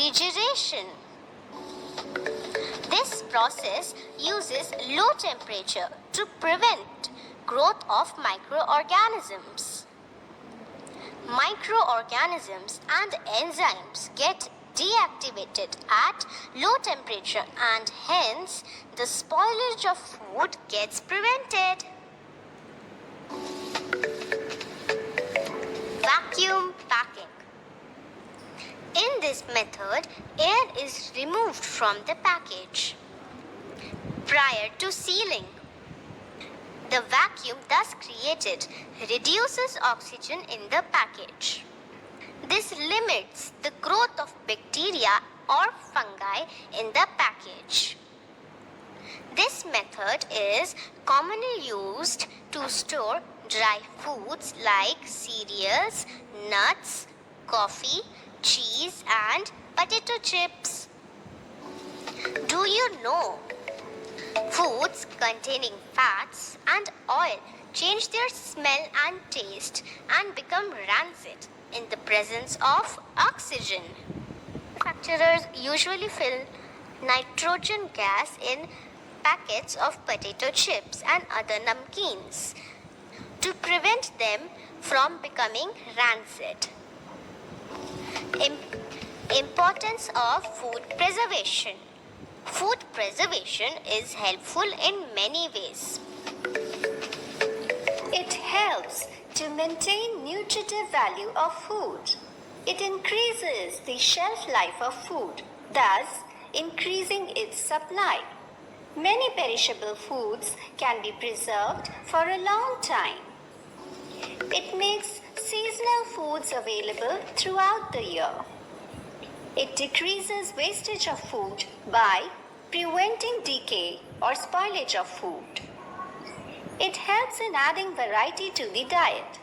refrigeration. This process uses low temperature to prevent growth of microorganisms. Microorganisms and enzymes get deactivated at low temperature and hence the spoilage of food gets prevented. Vacuum packing. In this method, air is removed from the package prior to sealing. The vacuum thus created reduces oxygen in the package. This limits the growth of bacteria or fungi in the package. This method is commonly used to store dry foods like cereals, nuts, coffee, cheese and potato chips. Do you know? Foods containing fats and oil change their smell and taste and become rancid in the presence of oxygen. Manufacturers usually fill nitrogen gas in packets of potato chips and other namkeens to prevent them from becoming rancid. Importance of food preservation. Food preservation is helpful in many ways. It helps to maintain nutritive value of food. It increases the shelf life of food, thus increasing its supply. Many perishable foods can be preserved for a long time. It makes seasonal foods available throughout the year. It decreases wastage of food by preventing decay or spoilage of food. It helps in adding variety to the diet.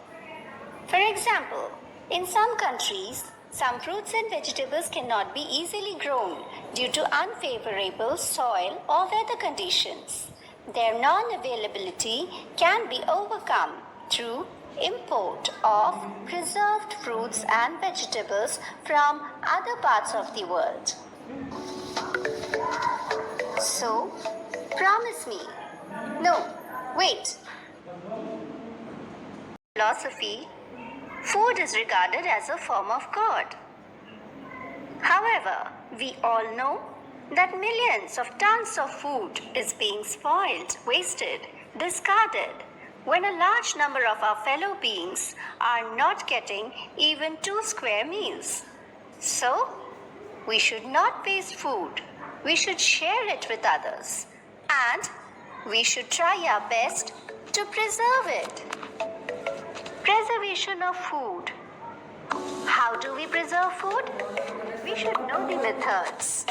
For example, in some countries, some fruits and vegetables cannot be easily grown due to unfavorable soil or weather conditions. Their non-availability can be overcome through import of preserved fruits and vegetables from other parts of the world. So, promise me. No, wait. Philosophy, food is regarded as a form of God. However, we all know that millions of tons of food is being spoiled, wasted, discarded, when a large number of our fellow beings are not getting even 2 square meals. So, we should not waste food. We should share it with others. And we should try our best to preserve it. Preservation of food. How do we preserve food? We should know the methods.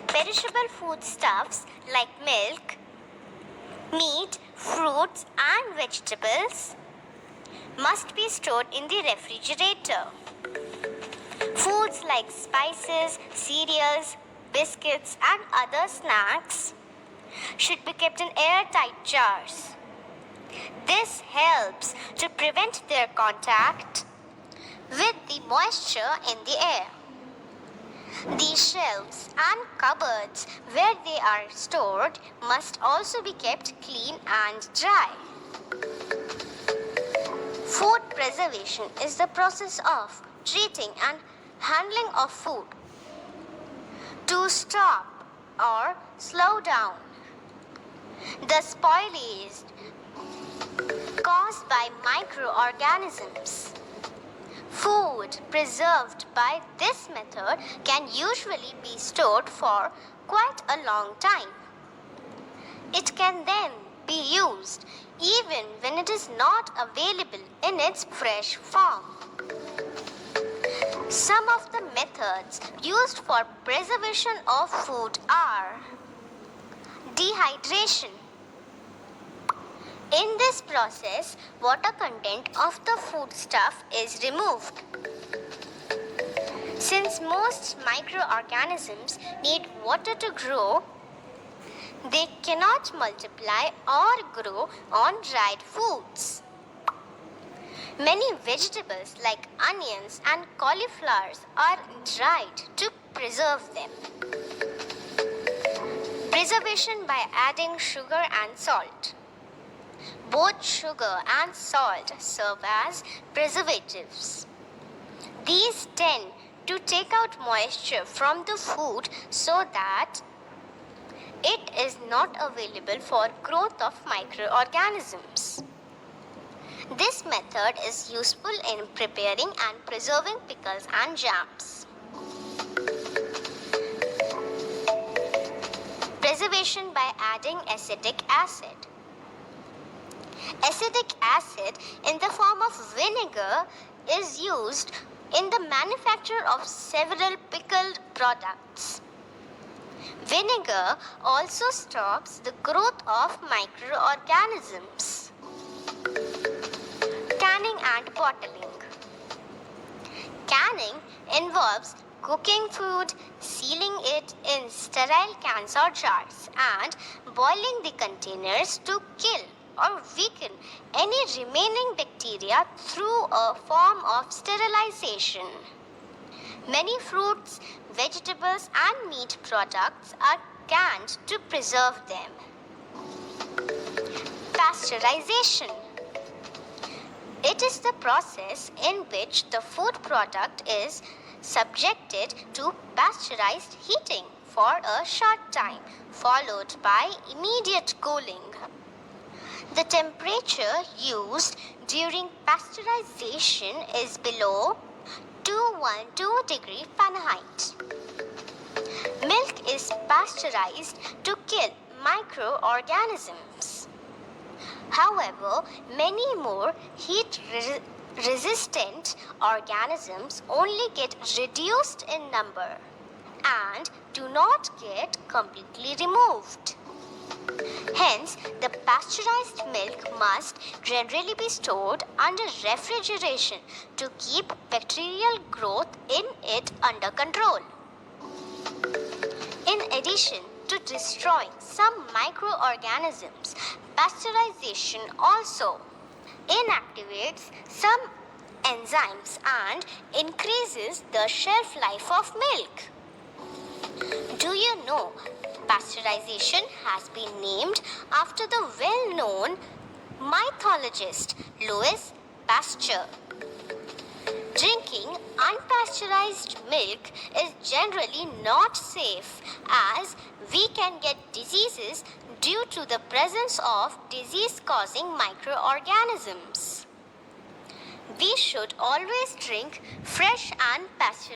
Perishable foodstuffs like milk, meat, fruits and vegetables must be stored in the refrigerator. Foods like spices, cereals, biscuits and other snacks should be kept in airtight jars. This helps to prevent their contact with the moisture in the air. The shelves and cupboards where they are stored must also be kept clean and dry. Food preservation is the process of treating and handling of food to stop or slow down the spoilage caused by microorganisms. Food preserved by this method can usually be stored for quite a long time. It can then be used even when it is not available in its fresh form. Some of the methods used for preservation of food are dehydration. In this process, water content of the foodstuff is removed. Since most microorganisms need water to grow, They cannot multiply or grow on dried foods. Many vegetables like onions and cauliflowers are dried to preserve them. Preservation by adding sugar and salt. Both sugar and salt serve as preservatives. These tend to take out moisture from the food so that it is not available for growth of microorganisms. This method is useful in preparing and preserving pickles and jams. Preservation by adding acetic acid. Acetic acid in the form of vinegar is used in the manufacture of several pickled products. Vinegar also stops the growth of microorganisms. Canning and bottling. Canning involves cooking food, sealing it in sterile cans or jars, and boiling the containers to kill or weaken any remaining bacteria through a form of sterilization. Many fruits, vegetables, and meat products are canned to preserve them. Pasteurization. It is the process in which the food product is subjected to pasteurized heating for a short time, followed by immediate cooling. The temperature used during pasteurization is below 212 degrees Fahrenheit. Milk is pasteurized to kill microorganisms. However, many more heat-resistant organisms only get reduced in number and do not get completely removed. Hence, the pasteurized milk must generally be stored under refrigeration to keep bacterial growth in it under control. In addition to destroying some microorganisms, pasteurization also inactivates some enzymes and increases the shelf life of milk. Do you know pasteurization has been named after the well-known mythologist Louis Pasteur? Drinking unpasteurized milk is generally not safe as we can get diseases due to the presence of disease-causing microorganisms. We should always drink fresh and pasteurized